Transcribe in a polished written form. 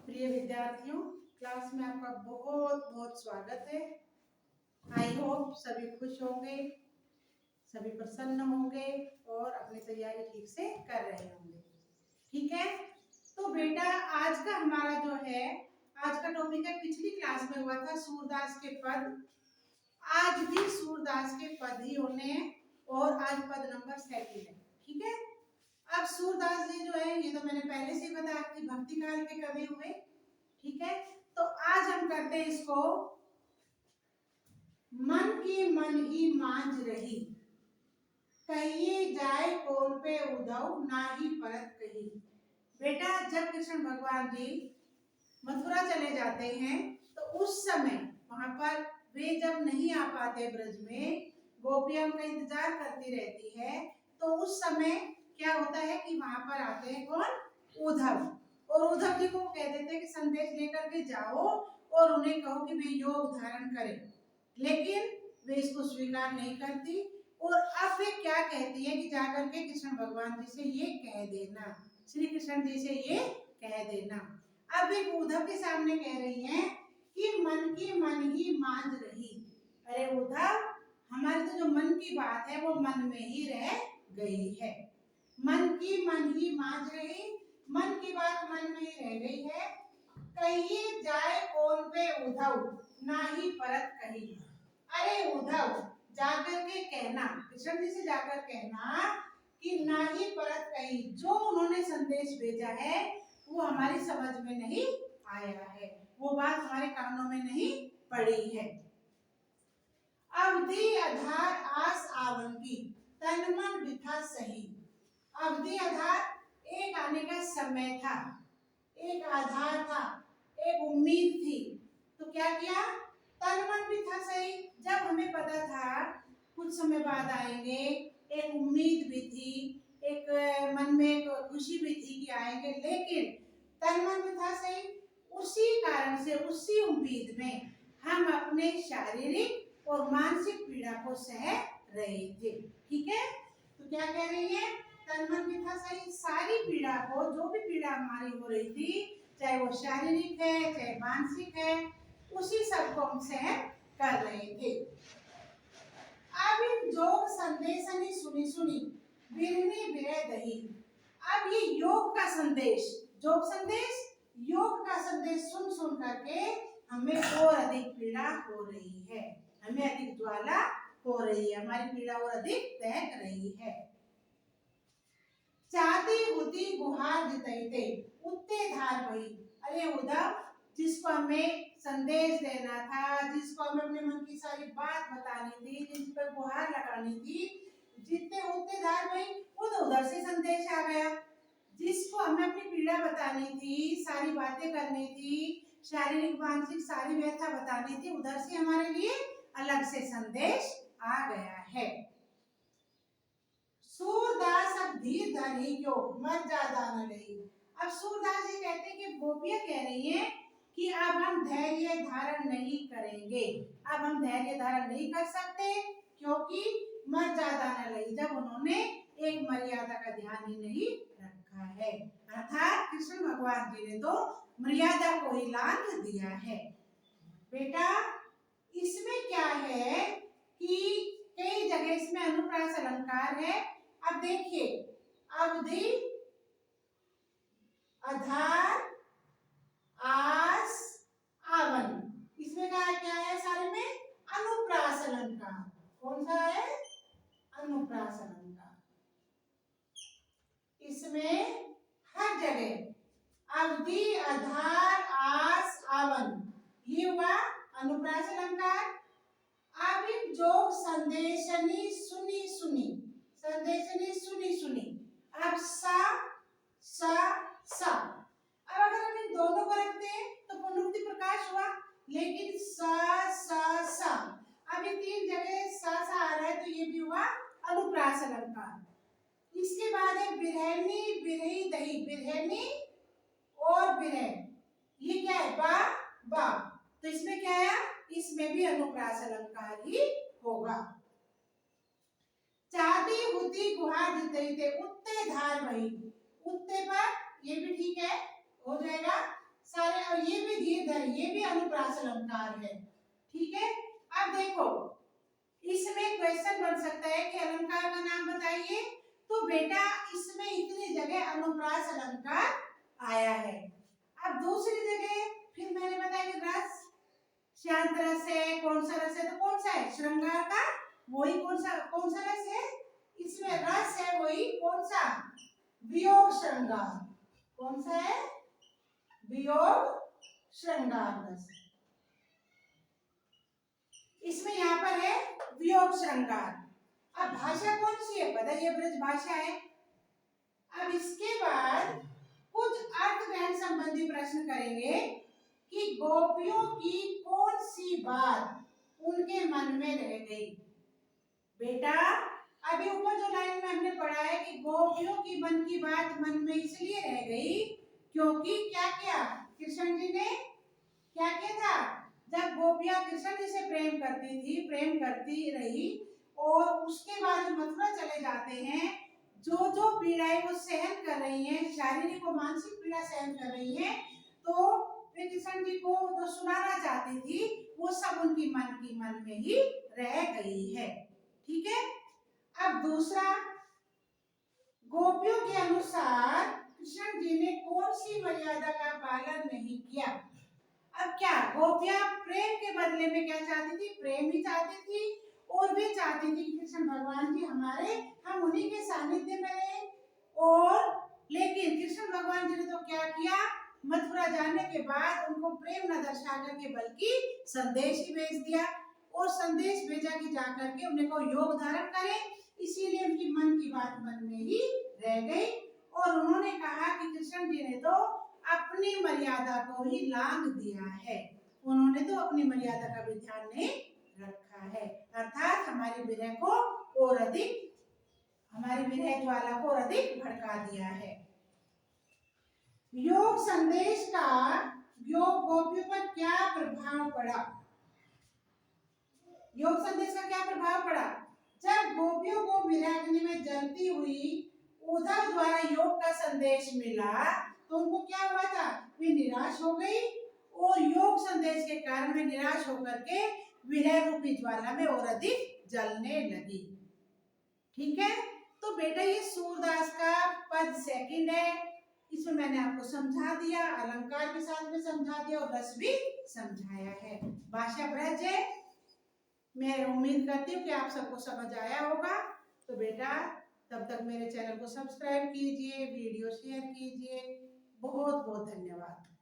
प्रिय विद्यार्थियों, क्लास में आपका बहुत बहुत स्वागत है। आई होप सभी खुश होंगे, सभी प्रसन्न होंगे और अपनी तैयारी ठीक से कर रहे होंगे। ठीक है, तो बेटा आज का हमारा जो है, आज का टॉपिक है, पिछली क्लास में हुआ था सूरदास के पद। आज भी सूरदास के पद ही होने हैं और आज पद नंबर 7 है। ठीक है, अब सूरदास जी जो है, ये तो मैंने पहले से बताया कि भक्ति काल के कवि हुए। ठीक है, तो आज हम करते हैं इसको, मन की मन ही मांझ रही, कहिए जाए कौन पे उधव, ना ही परत कही। बेटा जब कृष्ण भगवान जी मथुरा चले जाते हैं तो उस समय वहां पर वे जब नहीं आ पाते ब्रज में, गोपियां उनका इंतजार करती रहती है, तो उस समय क्या होता है कि वहां पर आते हैं कौन? उद्धव। और उद्धव जी को कह देते हैं कि संदेश लेकर के जाओ और उन्हें कहो कि वे योग धारण करें, लेकिन वे इसको स्वीकार नहीं करती। और अब वे क्या कहती है कि जाकर के कृष्ण भगवान जी से ये कह देना, श्री कृष्ण जी से ये कह देना। अब एक उद्धव के सामने कह रही हैं कि मन की मन ही मांझ रही। अरे उद्धव, हमारे तो जो मन की बात है वो मन में ही रह गई है। मन की मन ही मांझ रही, मन की बात मन में ही रह गई है। कहिए जाए कौन पे उद्धव, ना ही परत कही। अरे उद्धव, जाकर के कहना, कृष्ण जी से जाकर कहना कि ना ही परत कही, जो उन्होंने संदेश भेजा है वो हमारी समझ में नहीं आया है, वो बात हमारे कानों में नहीं पड़ी है। अवधि आधार आस आवन की, तन मन बिथा सही। अवधि आधार एक आने का समय था, एक आधार था, एक उम्मीद थी। तो क्या किया? तन मन भी था सही, जब हमें पता था कुछ समय बाद आएंगे, एक उम्मीद भी थी, एक मन में एक खुशी भी थी कि आएंगे, लेकिन तन मन भी था सही। उसी कारण से, उसी उम्मीद में हम अपने शारीरिक और मानसिक पीड़ा को सह रहे थे। ठीक है, तो क्या कह रही है? तन मन भी था सही, सारी पीड़ा को, जो भी पीड़ा हमारी हो रही थी, चाहे वो शारीरिक है चाहे मानसिक है, उसी सब को हम सहन कर रहे थे। अब इन जोग संदेशनी सुनी सुनी, बिरनी बिरह दही। अब ये योग का संदेश, जोग संदेश, योग का संदेश सुन सुन करके हमें और अधिक पीड़ा हो रही है, हमें अधिक ज्वाला हो रही है, हमारी पीड़ा और अधिक दहक रही है। चाहती होती गुहार जितैते, उत्ते धार वही। अरे उद्धव, जिसको हमें संदेश देना था, जिसको हमें अपने मन की सारी बात बतानी थी, जिस पर गुहार लगानी थी, जितने उत्ते धार वही, वो तो उधर से संदेश आ गया। जिसको हमें अपनी पीड़ा बतानी थी, सारी बातें करनी थी, शारीरिक मानसिक सारी व्यथा बतानी थी, उधर से हमारे लिए अलग से संदेश आ गया है। सूरदास अब धीर धरी क्यों, मन ज्यादा न रही। अब सूरदास जी कहते हैं कि गोपियां कह रही हैं कि अब हम धैर्य धारण नहीं करेंगे, अब हम धैर्य धारण नहीं कर सकते, क्योंकि मन ज्यादा न रही, जब उन्होंने एक मर्यादा का ध्यान ही नहीं रखा है। अर्थात कृष्ण भगवान जी ने तो मर्यादा को ही लांघ दिया है। बेटा इसमें क्या है कि कई जगह इसमें अनुप्रास अलंकार है। अब देखिए, अवधि आधार आस आवन, इसमें क्या है? सारे में अनुप्रास अलंकार। कौन सा है? अनुप्रास अलंकार। इसमें हर जगह अवधि आधार आस आवन, ये हुआ अनुप्रास अलंकार। अब जोग संदेशनी सुनी सुनी, संदेशनी सुनी सुनी, अब सा सा सा। अब अगर हम इन दोनों को रखते हैं तो पुनरुक्ति प्रकाश हुआ, लेकिन सा सा सा, अब ये तीन जगह सा सा आ रहा है, तो ये भी हुआ अनुप्रास अलंकार। इसके बाद है बिरहनी बिरही दही, बिरहनी और बिरह, ये क्या है? बा बा, तो इसमें क्या है? इसमें भी अनुप्रास अलंकार ही होगा। चाहती होती गुहार जितैते, उत्ते धार वही, उत्ते पर ये भी ठीक है, हो जाएगा। सारे अनुप्रास अलंकार है। ठीक है, अब देखो इसमें क्वेश्चन बन सकता है कि अलंकार का नाम बताइए, तो बेटा इसमें इतनी जगह अनुप्रास अलंकार आया है। अब दूसरी जगह फिर मैंने बताया कि रस, शांत रस है, कौन सा रस है, तो कौन सा है, श्रृंगार का वही कौन सा रस है, इसमें रस है वही कौन सा, वियोग श्रृंगार। कौन सा है, वियोग श्रृंगार रस, इसमें यहाँ पर है वियोग श्रृंगार। अब भाषा कौन सी है, पता ये ब्रज भाषा है। अब इसके बाद कुछ अर्थग्रहण संबंधी प्रश्न करेंगे कि गोपियों की कौन सी बात उनके मन में रह गई। बेटा अभी ऊपर जो लाइन में हमने पढ़ा है कि गोपियों की मन की बात मन में इसलिए रह गई क्योंकि क्या किया, कृष्ण जी ने क्या किया था, जब गोपियां कृष्ण जी से प्रेम करती थी, प्रेम करती रही और उसके बाद मथुरा चले जाते हैं, जो जो पीड़ाएं वो सहन कर रही हैं, शारीरिक और मानसिक पीड़ा सहन कर रही हैं, तो वे कृष्ण जी को जो सुनाना चाहती थी वो सब उनकी मन में ही रह गई है। ठीक है, अब दूसरा, गोपियों के अनुसार कृष्ण जी ने कौन सी मर्यादा का पालन नहीं किया। अब क्या गोपियां प्रेम के बदले में क्या चाहती थी, प्रेम ही चाहती थी और वे चाहती थी कि कृष्ण भगवान जी हम उन्हीं के सानिध्य में रहे। और लेकिन कृष्ण भगवान जी ने तो क्या किया, मथुरा जाने के बाद उनको प्रेम न दर्शा करके बल्कि संदेश ही भेज दिया, और संदेश भेजा कि जाकर के उन्हें को योग धारण करें, इसीलिए उनकी मन की बात मन में ही रह गई। और उन्होंने कहा कि कृष्ण जी ने तो अपनी मर्यादा को ही लांघ दिया है, उन्होंने तो अपनी मर्यादा का भी ध्यान नहीं रखा है, अर्थात हमारी विरह को और अधिक, हमारी विरह ज्वाला को और अधिक भड़का दिया है। योग संदेश का योग गोपियों पर क्या प्रभाव पड़ा, योग संदेश का क्या प्रभाव पड़ा, जब गोपियों को विराग्नि में जलती हुई उद्धव द्वारा योग का संदेश मिला तो उनको क्या हुआ था, वे निराश हो गई और योग संदेश के कारण वे निराश होकर के विरह रूपी ज्वाला में और अधिक जलने लगी। ठीक है, तो बेटा ये सूरदास का पद सेकंड है, इसमें मैंने आपको समझा दिया, अलंकार के साथ में समझा दिया और रस भी समझाया है। भाषा ब्रज है, मैं उम्मीद करती हूँ कि आप सबको समझ आया होगा। तो बेटा तब तक मेरे चैनल को सब्सक्राइब कीजिए, वीडियो शेयर कीजिए। बहुत बहुत धन्यवाद।